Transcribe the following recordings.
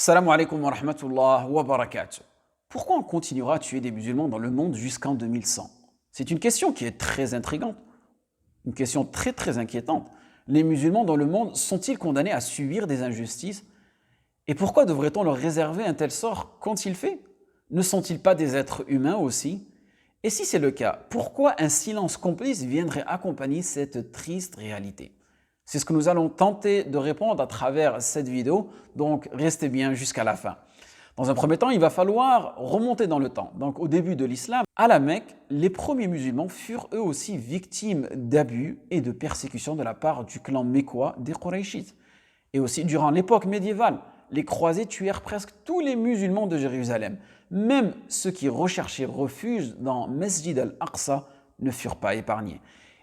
Assalamu alaikum wa rahmatullah wa barakatuh. Pourquoi on continuera à tuer des musulmans dans le monde jusqu'en 2100? C'est une question qui est très intrigante, une question très très inquiétante. Les musulmans dans le monde sont-ils condamnés à subir des injustices? Et pourquoi devrait-on leur réserver un tel sort qu'ont-ils fait? Ne sont-ils pas des êtres humains aussi? Et si c'est le cas, pourquoi un silence complice viendrait accompagner cette triste réalité? C'est ce que nous allons tenter de répondre à travers cette vidéo, donc restez bien jusqu'à la fin. Dans un premier temps, il va falloir remonter dans le temps. Donc au début de l'islam, à la Mecque, les premiers musulmans furent eux aussi victimes d'abus et de persécutions de la part du clan mécois des Qurayshites. Et aussi durant l'époque médiévale, les croisés tuèrent presque tous les musulmans de Jérusalem. Même ceux qui recherchaient refuge dans Masjid al-Aqsa ne furent pas épargnés.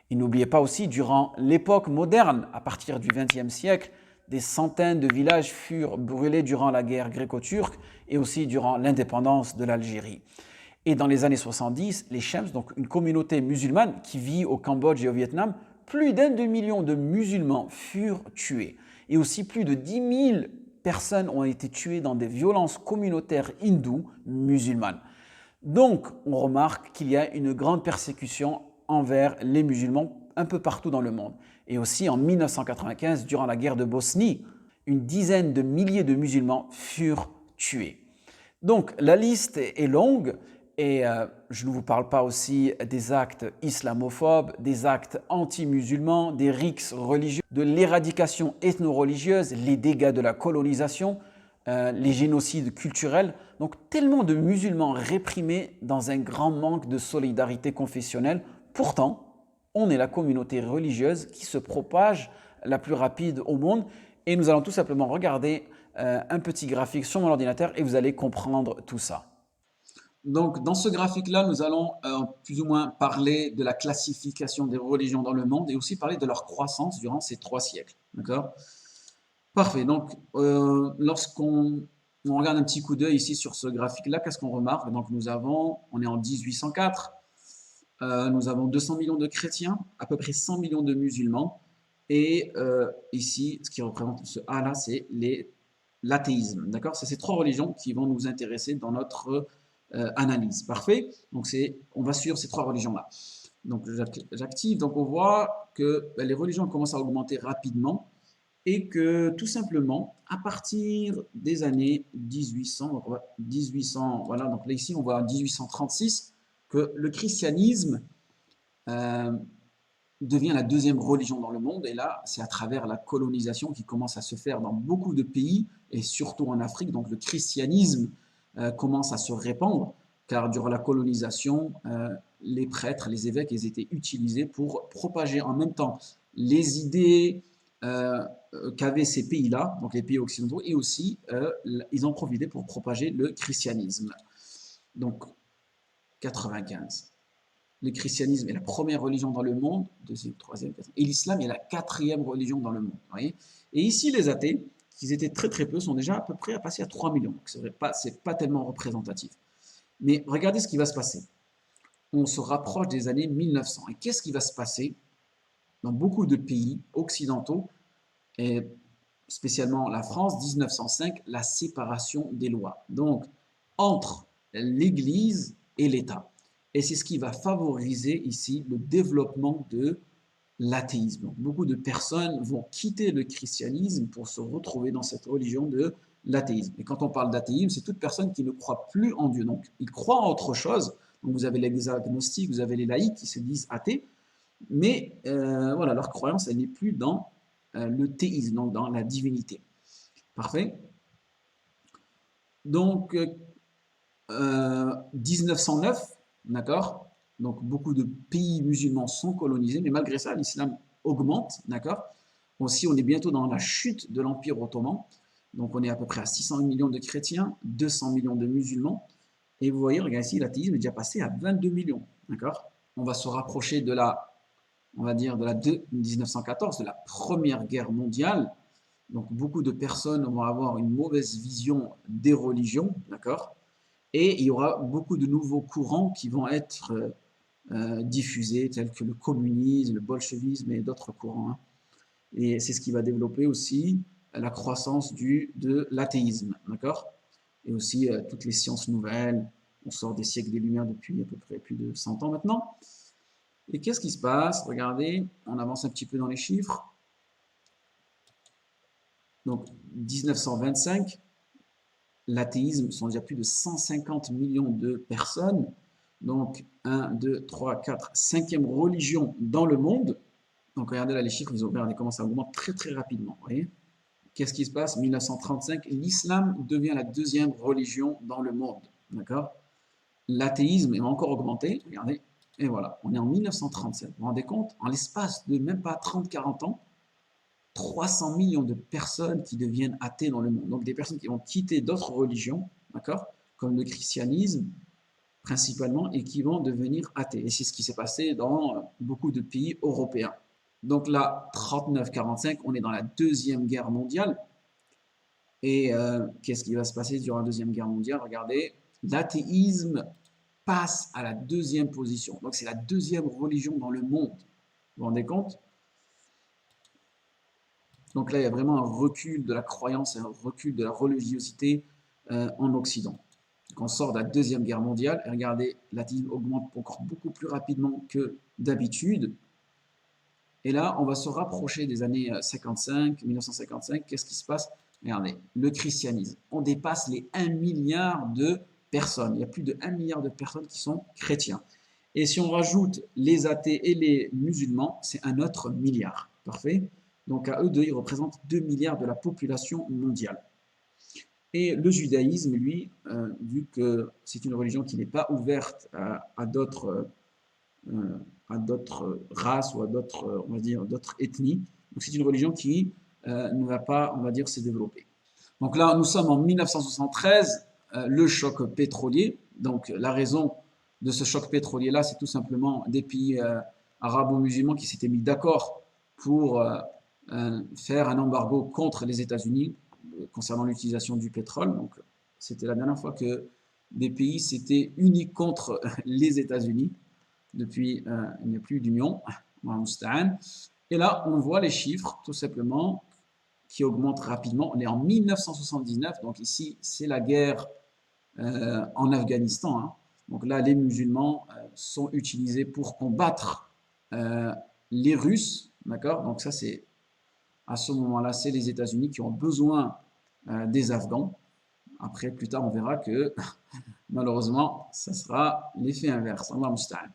Et n'oubliez pas aussi, durant l'époque moderne, à partir du XXe siècle, des centaines de villages furent brûlés durant la guerre gréco-turque et aussi durant l'indépendance de l'Algérie. Et dans les années 70, les Shems, donc une communauté musulmane qui vit au Cambodge et au Vietnam, plus d'un demi-million de musulmans furent tués. Et aussi plus de 10 000 personnes ont été tuées dans des violences communautaires hindoues musulmanes. Donc, on remarque qu'il y a une grande persécution envers les musulmans un peu partout dans le monde. Et aussi en 1995, durant la guerre de Bosnie, une dizaine de milliers de musulmans furent tués. Donc la liste est longue et je ne vous parle pas aussi des actes islamophobes, des actes anti-musulmans, des rixes religieux, de l'éradication ethno-religieuse, les dégâts de la colonisation, les génocides culturels. Donc tellement de musulmans réprimés dans un grand manque de solidarité confessionnelle. Pourtant, on est la communauté religieuse qui se propage la plus rapide au monde et nous allons tout simplement regarder un petit graphique sur mon ordinateur et vous allez comprendre tout ça. Donc, dans ce graphique-là, nous allons plus ou moins parler de la classification des religions dans le monde et aussi parler de leur croissance durant ces 3 siècles. D'accord? Parfait. Donc, lorsqu'on regarde un petit coup d'œil ici sur ce graphique-là, qu'est-ce qu'on remarque? Donc, on est en 1804, nous avons 200 millions de chrétiens, à peu près 100 millions de musulmans, et ici, ce qui représente ce A-là, c'est l'athéisme. D'accord? C'est ces 3 religions qui vont nous intéresser dans notre analyse. Parfait? Donc, on va suivre ces 3 religions-là. Donc, j'active. Donc, on voit que les religions commencent à augmenter rapidement et que tout simplement, à partir des années 1800, voilà, donc là ici on voit en 1836 que le christianisme euh, devient la deuxième religion dans le monde, et là c'est à travers la colonisation qui commence à se faire dans beaucoup de pays, et surtout en Afrique, donc le christianisme commence à se répandre, car durant la colonisation, les prêtres, les évêques, ils étaient utilisés pour propager en même temps les idées qu'avaient ces pays-là, donc les pays occidentaux, et aussi ils en profitaient pour propager le christianisme. Donc 95. Le christianisme est la première religion dans le monde, deuxième, troisième, quatrième, et l'islam est la quatrième religion dans le monde. Voyez, et ici, les athées, qui étaient très très peu, sont déjà à peu près à passer à 3 millions. Donc c'est pas tellement représentatif. Mais regardez ce qui va se passer. On se rapproche des années 1900. Et qu'est-ce qui va se passer dans beaucoup de pays occidentaux, et spécialement la France, 1905, la séparation des lois. Donc, entre l'Église et l'État. Et c'est ce qui va favoriser ici le développement de l'athéisme. Beaucoup de personnes vont quitter le christianisme pour se retrouver dans cette religion de l'athéisme. Et quand on parle d'athéisme, c'est toute personne qui ne croit plus en Dieu. Donc, ils croient en autre chose. Donc, vous avez les agnostiques, vous avez les laïcs qui se disent athées, mais voilà, leur croyance, elle n'est plus dans le théisme, donc dans la divinité. Parfait. Donc, 1909, d'accord? Donc, beaucoup de pays musulmans sont colonisés, mais malgré ça, l'islam augmente, d'accord? Aussi, on est bientôt dans la chute de l'Empire ottoman. Donc, on est à peu près à 600 millions de chrétiens, 200 millions de musulmans. Et vous voyez, regardez ici, l'athéisme est déjà passé à 22 millions, d'accord? On va se rapprocher de on va dire, de 1914, de la Première Guerre mondiale. Donc, beaucoup de personnes vont avoir une mauvaise vision des religions, d'accord? Et il y aura beaucoup de nouveaux courants qui vont être diffusés, tels que le communisme, le bolchevisme et d'autres courants. Hein. Et c'est ce qui va développer aussi la croissance de l'athéisme, d'accord? Et aussi toutes les sciences nouvelles. On sort des siècles des Lumières depuis à peu près plus de 100 ans maintenant. Et qu'est-ce qui se passe? Regardez, on avance un petit peu dans les chiffres. Donc, 1925, l'athéisme sont déjà plus de 150 millions de personnes. Donc, 1, 2, 3, 4, 5e religion dans le monde. Donc, regardez là, les chiffres, regardez comment ça augmente très très rapidement. Vous voyez? Qu'est-ce qui se passe? 1935, l'islam devient la 2e religion dans le monde. D'accord? L'athéisme est encore augmenté. Regardez. Et voilà, on est en 1937. Vous vous rendez compte? En l'espace de même pas 30-40 ans, 300 millions de personnes qui deviennent athées dans le monde. Donc des personnes qui vont quitter d'autres religions, d'accord, comme le christianisme principalement, et qui vont devenir athées. Et c'est ce qui s'est passé dans beaucoup de pays européens. Donc là, 39-45, on est dans la 2e guerre mondiale. Et qu'est-ce qui va se passer durant la 2e guerre mondiale? Regardez, l'athéisme passe à la 2e position. Donc c'est la 2e religion dans le monde. Vous vous rendez compte? Donc là, il y a vraiment un recul de la croyance et un recul de la religiosité en Occident. Donc on sort de la 2e guerre mondiale, et regardez, l'athéisme augmente encore beaucoup plus rapidement que d'habitude. Et là, on va se rapprocher des années 55, 1955. Qu'est-ce qui se passe? Regardez, le christianisme. On dépasse les 1 milliard de personnes. Il y a plus de 1 milliard de personnes qui sont chrétiens. Et si on rajoute les athées et les musulmans, c'est un autre milliard. Parfait? Donc à eux deux, ils représentent 2 milliards de la population mondiale. Et le judaïsme, lui, vu que c'est une religion qui n'est pas ouverte à d'autres races ou à d'autres, on va dire, d'autres ethnies, donc c'est une religion qui ne va pas, on va dire, se développer. Donc là, nous sommes en 1973, le choc pétrolier. Donc la raison de ce choc pétrolier-là, c'est tout simplement des pays arabo-musulmans qui s'étaient mis d'accord pour faire un embargo contre les États-Unis concernant l'utilisation du pétrole. Donc c'était la dernière fois que des pays s'étaient unis contre les États-Unis. Depuis, il n'y a plus d'union. Et là, on voit les chiffres, tout simplement, qui augmentent rapidement. On est en 1979, donc ici, c'est la guerre en Afghanistan. Hein. Donc là, les musulmans sont utilisés pour combattre les Russes. D'accord? Donc ça, c'est à ce moment-là, c'est les États-Unis qui ont besoin des Afghans. Après, plus tard, on verra que malheureusement, ça sera l'effet inverse. Allah musta'an.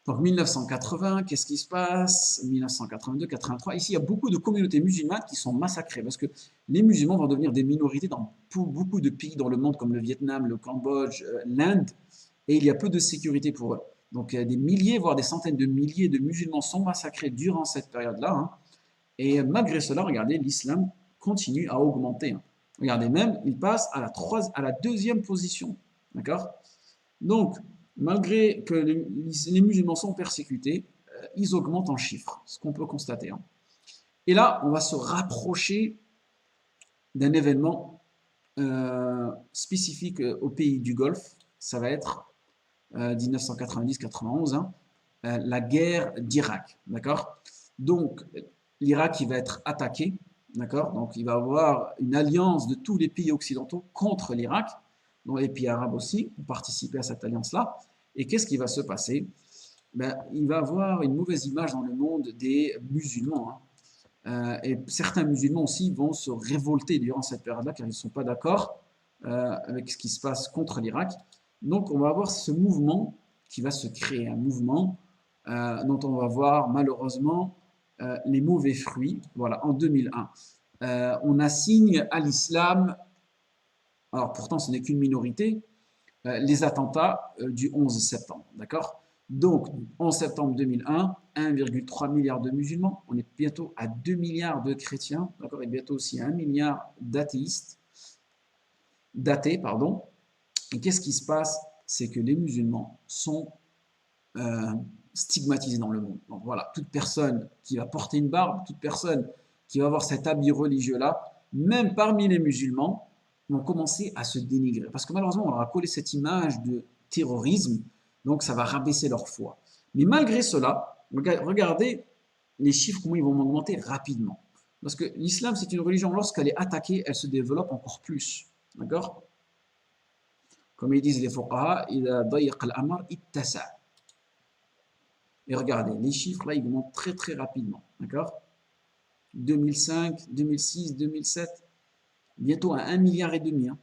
Donc 1980, qu'est-ce qui se passe? 1982, 83. Ici, il y a beaucoup de communautés musulmanes qui sont massacrées parce que les musulmans vont devenir des minorités dans beaucoup de pays dans le monde comme le Vietnam, le Cambodge, l'Inde, et il y a peu de sécurité pour eux. Donc des milliers, voire des centaines de milliers de musulmans sont massacrés durant cette période-là. Hein. Et malgré cela, regardez, l'islam continue à augmenter. Hein. Regardez même, il passe à la 2e position. D'accord? Donc, malgré que les musulmans sont persécutés, ils augmentent en chiffres, ce qu'on peut constater. Hein. Et là, on va se rapprocher d'un événement spécifique au pays du Golfe. Ça va être 1990-91, hein, la guerre d'Irak. D'accord? Donc, l'Irak, il va être attaqué. D'accord? Donc, il va y avoir une alliance de tous les pays occidentaux contre l'Irak. Donc, les pays arabes aussi ont participé à cette alliance-là. Et qu'est-ce qui va se passer? Ben, il va y avoir une mauvaise image dans le monde des musulmans. Hein. Et certains musulmans aussi vont se révolter durant cette période-là car ils ne sont pas d'accord avec ce qui se passe contre l'Irak. Donc, on va avoir ce mouvement qui va se créer, un mouvement dont on va voir malheureusement les mauvais fruits. Voilà, en 2001. On assigne à l'islam, alors pourtant ce n'est qu'une minorité, les attentats du 11 septembre. D'accord? Donc, 11 septembre 2001, 1,3 milliard de musulmans, on est bientôt à 2 milliards de chrétiens, d'accord, et bientôt aussi à 1 milliard d'athées, pardon. Et qu'est-ce qui se passe? C'est que les musulmans sont stigmatisés dans le monde. Donc voilà, toute personne qui va porter une barbe, toute personne qui va avoir cet habit religieux-là, même parmi les musulmans, vont commencer à se dénigrer. Parce que malheureusement, on leur a collé cette image de terrorisme, donc ça va rabaisser leur foi. Mais malgré cela, regardez les chiffres, comment ils vont augmenter rapidement. Parce que l'islam, c'est une religion, lorsqu'elle est attaquée, elle se développe encore plus. D'accord? Comme ils disent les fuqaha, إذا ضيق الأمر اتسع. Et regardez, les chiffres là, ils montent très très rapidement. D'accord? 2005, 2006, 2007, bientôt à 1,5 milliard. Hein.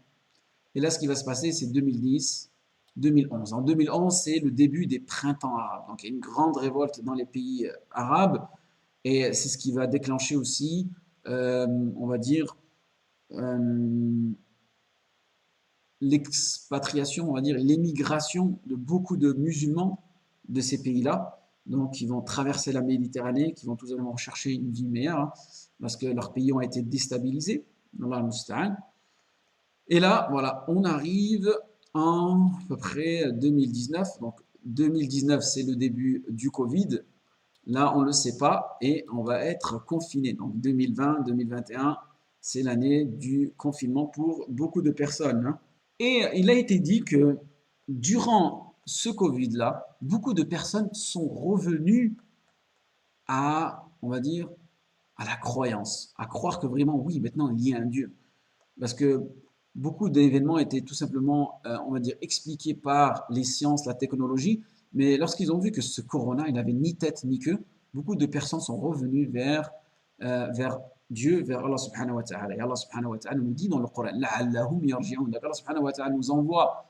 Et là, ce qui va se passer, c'est 2010, 2011. En 2011, c'est le début des printemps arabes. Donc, il y a une grande révolte dans les pays arabes. Et c'est ce qui va déclencher aussi, on va dire, euh, l'expatriation, on va dire, l'émigration de beaucoup de musulmans de ces pays-là. Donc, ils vont traverser la Méditerranée, qui vont tout simplement rechercher une vie meilleure, hein, parce que leurs pays ont été déstabilisés. Et là, voilà, on arrive en à peu près 2019. Donc, 2019, c'est le début du Covid. Là, on ne le sait pas et on va être confiné. Donc, 2020, 2021, c'est l'année du confinement pour beaucoup de personnes. Hein. Et il a été dit que durant ce Covid-là, beaucoup de personnes sont revenues à, on va dire, à la croyance, à croire que vraiment, oui, maintenant, il y a un Dieu. Parce que beaucoup d'événements étaient tout simplement, on va dire, expliqués par les sciences, la technologie, mais lorsqu'ils ont vu que ce corona, il n'avait ni tête ni queue, beaucoup de personnes sont revenues vers Dieu, vers Allah subhanahu wa ta'ala. Et Allah subhanahu wa ta'ala nous dit dans le Coran, la'allahum yarji'un. Allah subhanahu wa ta'ala nous envoie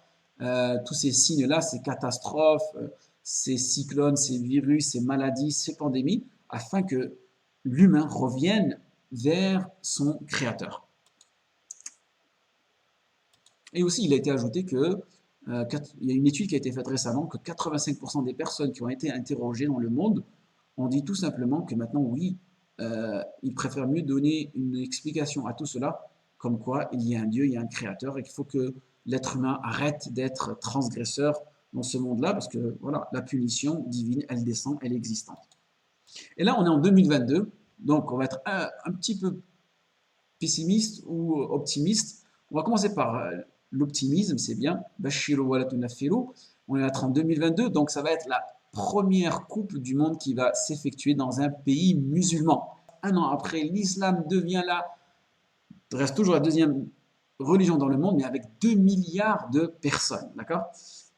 tous ces signes-là, ces catastrophes, ces cyclones, ces virus, ces maladies, ces pandémies, afin que l'humain revienne vers son créateur. Et aussi, il a été ajouté que, il y a une étude qui a été faite récemment, que 85% des personnes qui ont été interrogées dans le monde ont dit tout simplement que maintenant, oui, ils préfèrent mieux donner une explication à tout cela, comme quoi il y a un Dieu, il y a un créateur, et qu'il faut que l'être humain arrête d'être transgresseur dans ce monde-là, parce que voilà, la punition divine, elle descend, elle est existante. Et là, on est en 2022, donc on va être un petit peu pessimiste ou optimiste. On va commencer par l'optimisme, c'est bien. Bashiru wa la tunaffiru. On est en 2022, donc ça va être la première coupe du monde qui va s'effectuer dans un pays musulman. Un an après, l'islam devient reste toujours la deuxième religion dans le monde, mais avec 2 milliards de personnes. D'accord?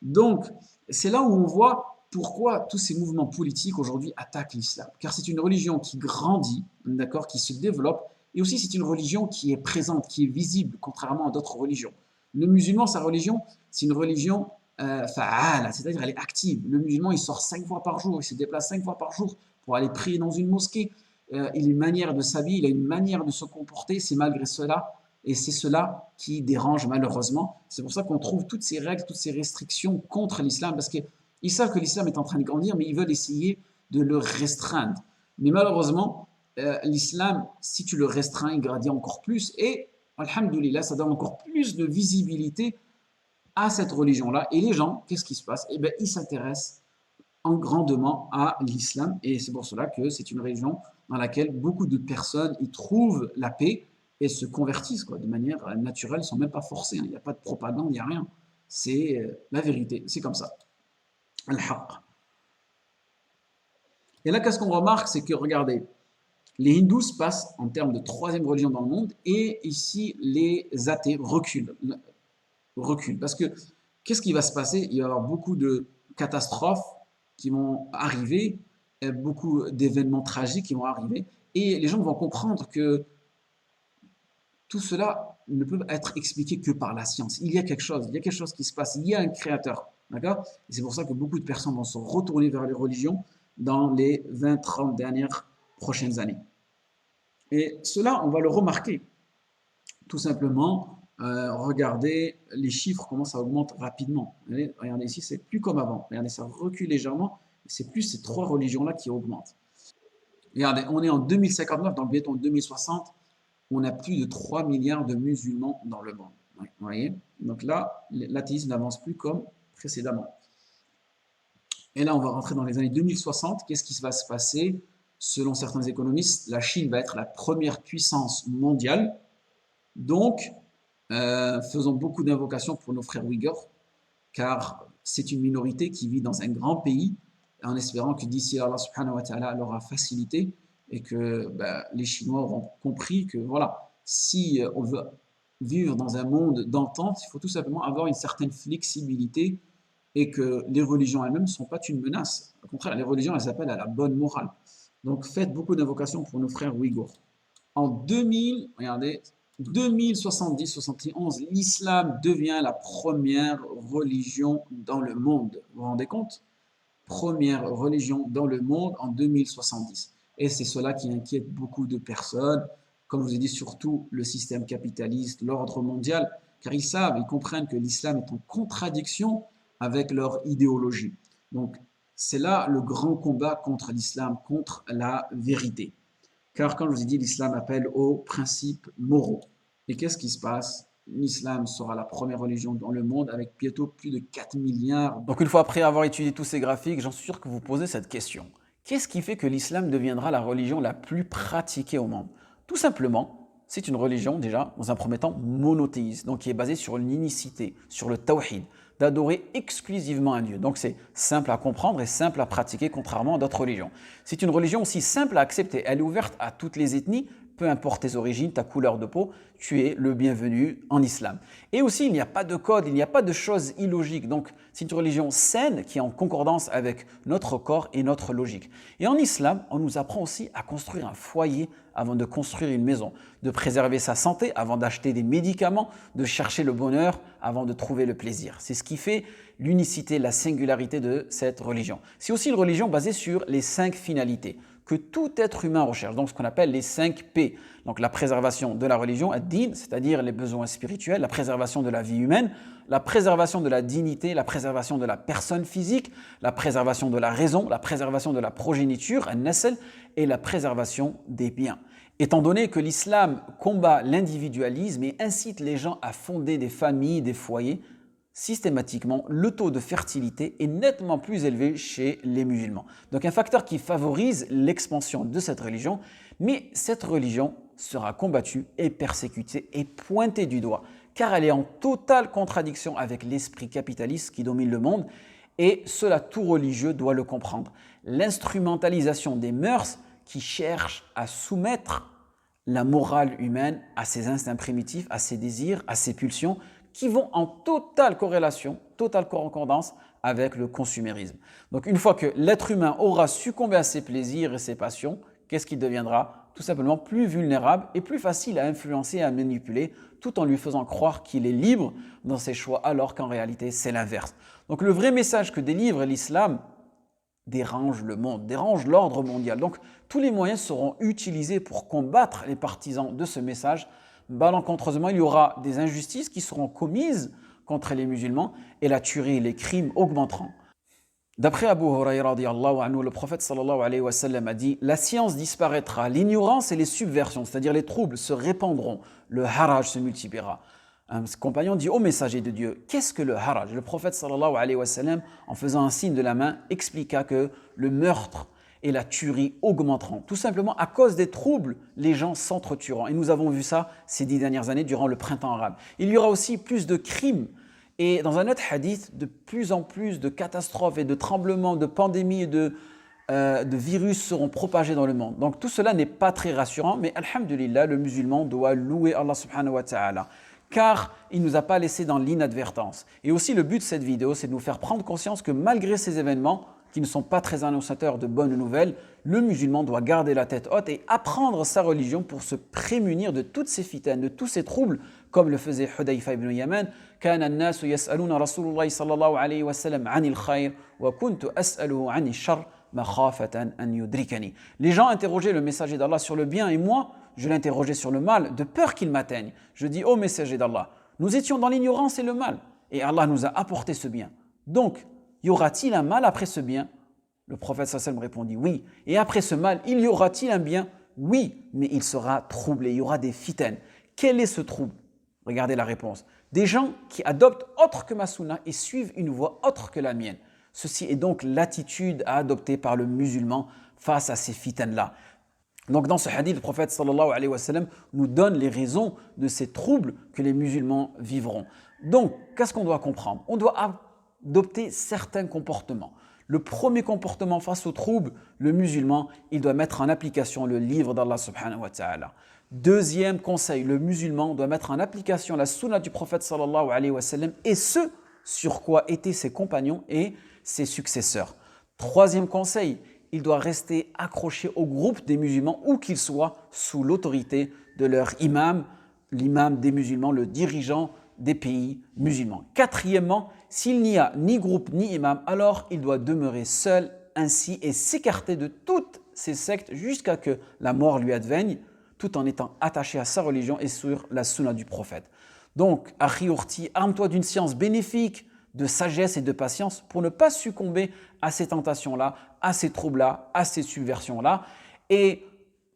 Donc, c'est là où on voit pourquoi tous ces mouvements politiques aujourd'hui attaquent l'islam. Car c'est une religion qui grandit, d'accord, qui se développe, et aussi c'est une religion qui est présente, qui est visible, contrairement à d'autres religions. Le musulman, sa religion, c'est une religion fa'ala, c'est-à-dire elle est active. Le musulman, il sort 5 fois par jour, il se déplace 5 fois par jour pour aller prier dans une mosquée. Il a une manière de s'habiller, il a une manière de se comporter, c'est malgré cela, et c'est cela qui dérange malheureusement. C'est pour ça qu'on trouve toutes ces règles, toutes ces restrictions contre l'islam, parce qu'ils savent que l'islam est en train de grandir, mais ils veulent essayer de le restreindre. Mais malheureusement, l'islam, si tu le restreins, il grandit encore plus, et alhamdoulilah, ça donne encore plus de visibilité à cette religion-là. Et les gens, qu'est-ce qui se passe? Eh bien, ils s'intéressent en grandement à l'islam, et c'est pour cela que c'est une religion dans laquelle beaucoup de personnes y trouvent la paix et se convertissent quoi, de manière naturelle, sans même pas forcer. Il n'y a pas de propagande, il n'y a rien. C'est la vérité, c'est comme ça. Al-Haqq. Et là, qu'est-ce qu'on remarque? C'est que, regardez, les hindous passent en termes de troisième religion dans le monde, et ici, les athées reculent. Parce que, qu'est-ce qui va se passer? Il va y avoir beaucoup de catastrophes qui vont arriver, beaucoup d'événements tragiques qui vont arriver, et les gens vont comprendre que tout cela ne peut être expliqué que par la science. Il y a quelque chose qui se passe, il y a un créateur. D'accord? Et c'est pour ça que beaucoup de personnes vont se retourner vers les religions dans les 20-30 dernières prochaines années. Et cela, on va le remarquer. Tout simplement, regardez, les chiffres commencent à augmenter rapidement. Regardez ici, c'est plus comme avant. Regardez, ça recule légèrement. C'est plus ces trois religions-là qui augmentent. Regardez, on est en 2059, donc bientôt en 2060, on a plus de 3 milliards de musulmans dans le monde. Vous voyez? Donc là, l'athéisme n'avance plus comme précédemment. Et là, on va rentrer dans les années 2060. Qu'est-ce qui va se passer? Selon certains économistes, la Chine va être la première puissance mondiale. Donc, faisons beaucoup d'invocations pour nos frères Ouïghours, car c'est une minorité qui vit dans un grand pays, en espérant que d'ici Allah subhanahu wa ta'ala leur a facilité et que les Chinois auront compris que voilà, si on veut vivre dans un monde d'entente, il faut tout simplement avoir une certaine flexibilité et que les religions elles-mêmes ne sont pas une menace. Au contraire, les religions, elles appellent à la bonne morale. Donc faites beaucoup d'invocations pour nos frères ouïghours. En 2000, regardez, 2070-71, l'islam devient la première religion dans le monde. Vous vous rendez compte? Première religion dans le monde en 2070. Et c'est cela qui inquiète beaucoup de personnes, comme je vous ai dit, surtout le système capitaliste, l'ordre mondial, car ils savent, ils comprennent que l'islam est en contradiction avec leur idéologie. Donc, c'est là le grand combat contre l'islam, contre la vérité. Car, comme je vous ai dit, l'islam appelle aux principes moraux. Et qu'est-ce qui se passe? L'islam sera la première religion dans le monde avec bientôt plus de 4 milliards. Donc une fois après avoir étudié tous ces graphiques, j'en suis sûr que vous posez cette question. Qu'est-ce qui fait que l'islam deviendra la religion la plus pratiquée au monde? Tout simplement, c'est une religion déjà, dans un premier temps, monothéiste, donc qui est basée sur l'unicité, sur le tawhid, d'adorer exclusivement un Dieu. Donc c'est simple à comprendre et simple à pratiquer contrairement à d'autres religions. C'est une religion aussi simple à accepter, elle est ouverte à toutes les ethnies, peu importe tes origines, ta couleur de peau, tu es le bienvenu en islam. Et aussi, il n'y a pas de code, il n'y a pas de choses illogiques. Donc, c'est une religion saine qui est en concordance avec notre corps et notre logique. Et en islam, on nous apprend aussi à construire un foyer avant de construire une maison, de préserver sa santé avant d'acheter des médicaments, de chercher le bonheur avant de trouver le plaisir. C'est ce qui fait l'unicité, la singularité de cette religion. C'est aussi une religion basée sur les 5 finalités que tout être humain recherche, donc ce qu'on appelle les 5 P. Donc la préservation de la religion, ad-din, c'est-à-dire les besoins spirituels, la préservation de la vie humaine, la préservation de la dignité, la préservation de la personne physique, la préservation de la raison, la préservation de la progéniture, an-nasl, et la préservation des biens. Étant donné que l'islam combat l'individualisme et incite les gens à fonder des familles, des foyers, systématiquement, le taux de fertilité est nettement plus élevé chez les musulmans. Donc un facteur qui favorise l'expansion de cette religion, mais cette religion sera combattue et persécutée et pointée du doigt, car elle est en totale contradiction avec l'esprit capitaliste qui domine le monde, et cela tout religieux doit le comprendre. L'instrumentalisation des mœurs qui cherchent à soumettre la morale humaine à ses instincts primitifs, à ses désirs, à ses pulsions, qui vont en totale corrélation, totale concordance avec le consumérisme. Donc une fois que l'être humain aura succombé à ses plaisirs et ses passions, qu'est-ce qu'il deviendra? Tout simplement plus vulnérable et plus facile à influencer et à manipuler, tout en lui faisant croire qu'il est libre dans ses choix, alors qu'en réalité c'est l'inverse. Donc le vrai message que délivre l'islam dérange le monde, dérange l'ordre mondial. Donc tous les moyens seront utilisés pour combattre les partisans de ce message. Malencontreusement, il y aura des injustices qui seront commises contre les musulmans et la tuerie et les crimes augmenteront. D'après Abu Huraira, le prophète sallallahu alayhi wa sallam a dit: la science disparaîtra, l'ignorance et les subversions, c'est-à-dire les troubles, se répandront, le haraj se multipliera. Un compagnon dit: ô messager de Dieu, qu'est-ce que le haraj? Le prophète sallallahu alayhi wa sallam, en faisant un signe de la main, expliqua que le meurtre et la tuerie augmenteront. Tout simplement à cause des troubles, les gens s'entretueront. Et nous avons vu ça ces 10 dernières années durant le printemps arabe. Il y aura aussi plus de crimes. Et dans un autre hadith, de plus en plus de catastrophes et de tremblements, de pandémies et de virus seront propagés dans le monde. Donc tout cela n'est pas très rassurant, mais alhamdulillah, le musulman doit louer Allah subhanahu wa ta'ala, car il ne nous a pas laissé dans l'inadvertance. Et aussi le but de cette vidéo, c'est de nous faire prendre conscience que malgré ces événements, qui ne sont pas très annonciateurs de bonnes nouvelles, le musulman doit garder la tête haute et apprendre sa religion pour se prémunir de toutes ces fitanes, de tous ces troubles, comme le faisait Hudayfa ibn Yaman. كان الناس يسألون رسول الله صلى الله عليه وسلم عن الخير وكنت أسأله عن الشر مخافة أن يدركني. Les gens interrogeaient le messager d'Allah sur le bien et moi, je l'interrogeais sur le mal, de peur qu'il m'atteigne. Je dis: ô messager d'Allah, nous étions dans l'ignorance et le mal, et Allah nous a apporté ce bien. Donc, y aura-t-il un mal après ce bien? Le prophète sallam répondit: oui. Et après ce mal, il y aura-t-il un bien? Oui, mais il sera troublé, il y aura des fitanes. Quel est ce trouble? Regardez la réponse. Des gens qui adoptent autre que ma sunna et suivent une voie autre que la mienne. Ceci est donc l'attitude à adopter par le musulman face à ces fitanes-là. Donc dans ce hadith, le prophète sallallahu alayhi wa sallam nous donne les raisons de ces troubles que les musulmans vivront. Donc, qu'est-ce qu'on doit comprendre? On doit adopter certains comportements. Le premier comportement face aux troubles, le musulman, il doit mettre en application le livre d'Allah subhanahu wa ta'ala. Deuxième conseil, le musulman doit mettre en application la sunna du prophète sallallahu alayhi wa sallam et ce sur quoi étaient ses compagnons et ses successeurs. Troisième conseil, il doit rester accroché au groupe des musulmans où qu'ils soient sous l'autorité de leur imam, l'imam des musulmans, le dirigeant des pays musulmans. Quatrièmement, s'il n'y a ni groupe ni imam, alors il doit demeurer seul ainsi et s'écarter de toutes ces sectes jusqu'à que la mort lui advienne, tout en étant attaché à sa religion et sur la sunna du prophète. Donc, Akhi Urti, arme-toi d'une science bénéfique, de sagesse et de patience pour ne pas succomber à ces tentations-là, à ces troubles-là, à ces subversions-là. Et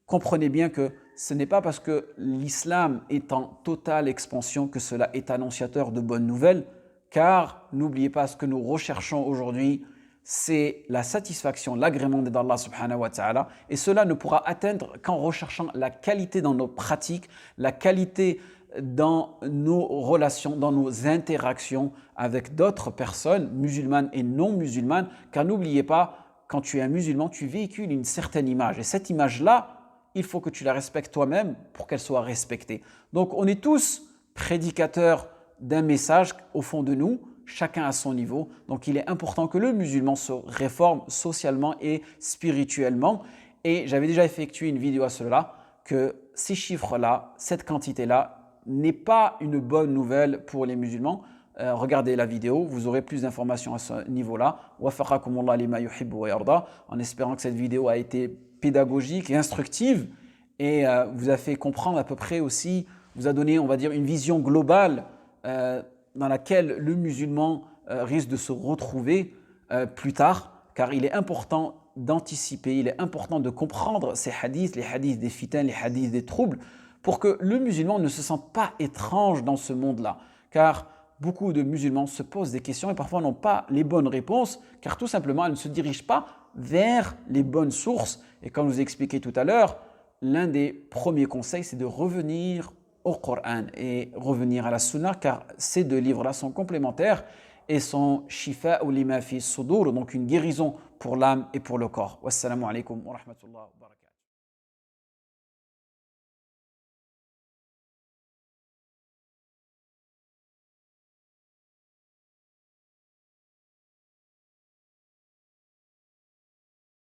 comprenez bien que ce n'est pas parce que l'islam est en totale expansion que cela est annonciateur de bonnes nouvelles, car n'oubliez pas ce que nous recherchons aujourd'hui, c'est la satisfaction, l'agrément d'Allah subhanahu wa ta'ala, et cela ne pourra atteindre qu'en recherchant la qualité dans nos pratiques, la qualité dans nos relations, dans nos interactions avec d'autres personnes, musulmanes et non musulmanes, car n'oubliez pas, quand tu es un musulman, tu véhicules une certaine image, et cette image-là, il faut que tu la respectes toi-même pour qu'elle soit respectée. Donc on est tous prédicateurs d'un message au fond de nous, chacun à son niveau. Donc il est important que le musulman se réforme socialement et spirituellement. Et j'avais déjà effectué une vidéo à cela, que ces chiffres-là, cette quantité-là, n'est pas une bonne nouvelle pour les musulmans. Regardez la vidéo, vous aurez plus d'informations à ce niveau-là. Wafaqakumullah lima yuhibbu wa yarda, en espérant que cette vidéo a été pédagogique et instructive et vous a fait comprendre à peu près aussi, vous a donné, on va dire, une vision globale dans laquelle le musulman risque de se retrouver plus tard, car il est important d'anticiper, il est important de comprendre ces hadiths, les hadiths des fitans, les hadiths des troubles, pour que le musulman ne se sente pas étrange dans ce monde-là. Car beaucoup de musulmans se posent des questions et parfois n'ont pas les bonnes réponses, car tout simplement, elles ne se dirigent pas vers les bonnes sources. Et comme je vous ai expliqué tout à l'heure, l'un des premiers conseils, c'est de revenir au Coran et revenir à la Sunna, car ces deux livres-là sont complémentaires et sont shifa ou lima fi sudur, donc une guérison pour l'âme et pour le corps. Wassalamu alaikum wa rahmatullahi wa barakatuh.